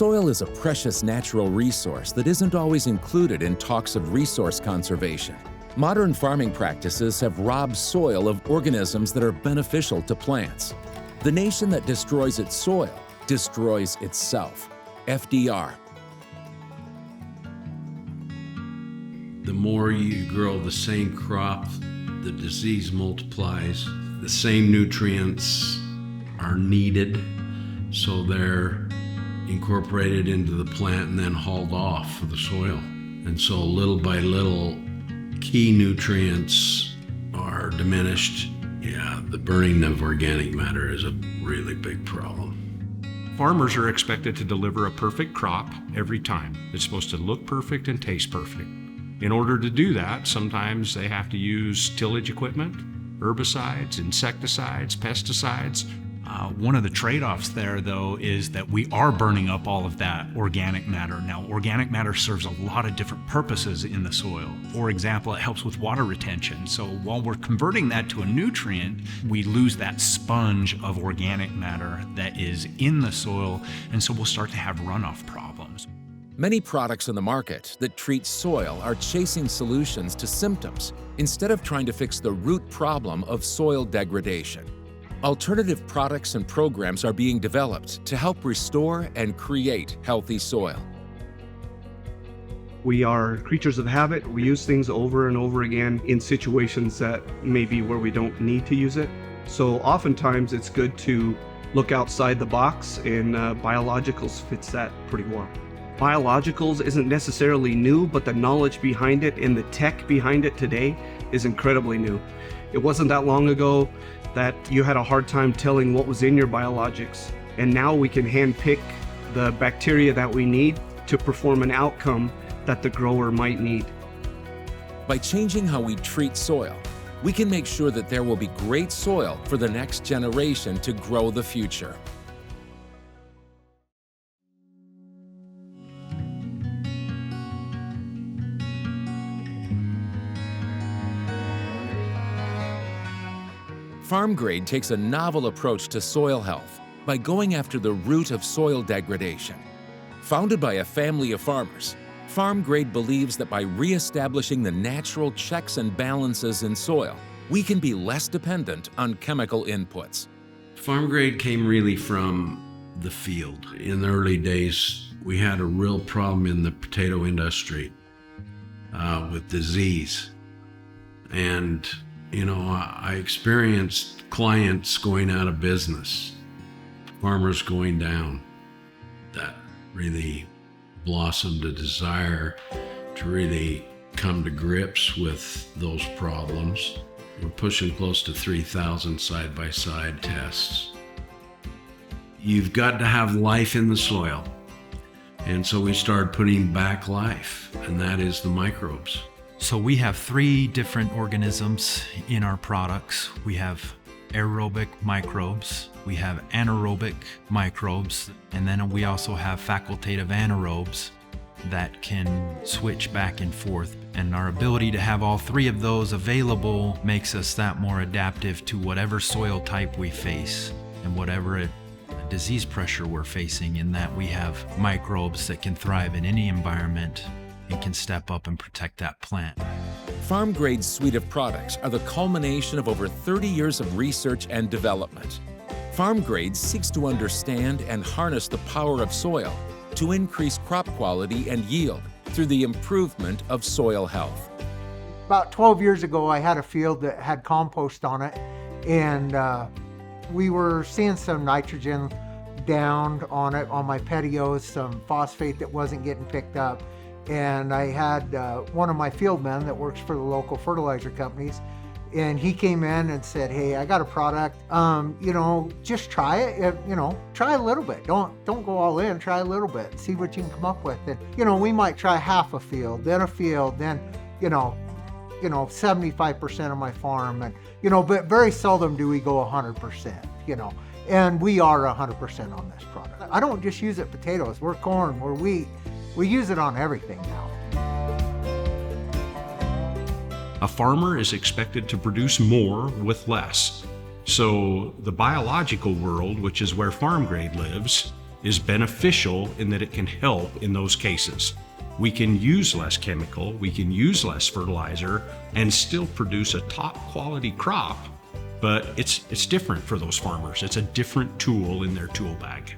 Soil is a precious natural resource that isn't always included in talks of resource conservation. Modern farming practices have robbed soil of organisms that are beneficial to plants. The nation that destroys its soil destroys itself. FDR. The more you grow the same crop, the disease multiplies. The same nutrients are needed, so they're incorporated into the plant and then hauled off of the soil. And so little by little, key nutrients are diminished. Yeah, the burning of organic matter is a really big problem. Farmers are expected to deliver a perfect crop every time. It's supposed to look perfect and taste perfect. In order to do that, sometimes they have to use tillage equipment, herbicides, insecticides, pesticides. One of the trade-offs there, though, is that we are burning up all of that organic matter. Now, organic matter serves a lot of different purposes in the soil. For example, it helps with water retention. So while we're converting that to a nutrient, we lose that sponge of organic matter that is in the soil, and so we'll start to have runoff problems. Many products in the market that treat soil are chasing solutions to symptoms instead of trying to fix the root problem of soil degradation. Alternative products and programs are being developed to help restore and create healthy soil. We are creatures of habit. We use things over and over again in situations that maybe where we don't need to use it. So oftentimes it's good to look outside the box, and biologicals fits that pretty well. Biologicals isn't necessarily new, but the knowledge behind it and the tech behind it today is incredibly new. It wasn't that long ago that you had a hard time telling what was in your biologics, and now we can handpick the bacteria that we need to perform an outcome that the grower might need. By changing how we treat soil, we can make sure that there will be great soil for the next generation to grow the future. Pharmgrade takes a novel approach to soil health by going after the root of soil degradation. Founded by a family of farmers, Pharmgrade believes that by re-establishing the natural checks and balances in soil, we can be less dependent on chemical inputs. Pharmgrade came really from the field. In the early days, we had a real problem in the potato industry with disease. And you know, I experienced clients going out of business, farmers going down. That really blossomed a desire to really come to grips with those problems. We're pushing close to 3,000 side-by-side tests. You've got to have life in the soil. And so we started putting back life, and that is the microbes. So we have 3 different organisms in our products. We have aerobic microbes, we have anaerobic microbes, and then we also have facultative anaerobes that can switch back and forth. And our ability to have all 3 of those available makes us that more adaptive to whatever soil type we face and whatever disease pressure we're facing, in that we have microbes that can thrive in any environment and can step up and protect that plant. Pharmgrade's suite of products are the culmination of over 30 years of research and development. Pharmgrade seeks to understand and harness the power of soil to increase crop quality and yield through the improvement of soil health. About 12 years ago, I had a field that had compost on it, and we were seeing some nitrogen down on it, on my petios, some phosphate that wasn't getting picked up. And I had one of my field men that works for the local fertilizer companies, and he came in and said, "Hey, I got a product. Just try it. Try a little bit. Don't go all in. Try a little bit. See what you can come up with." And we might try half a field, then 75% of my farm, and but very seldom do we go 100%. And we are 100% on this product. I don't just use it potatoes. We're corn. We're wheat. We use it on everything now. A farmer is expected to produce more with less. So the biological world, which is where Pharmgrade lives, is beneficial in that it can help in those cases. We can use less chemical, we can use less fertilizer, and still produce a top quality crop, but it's different for those farmers. It's a different tool in their tool bag.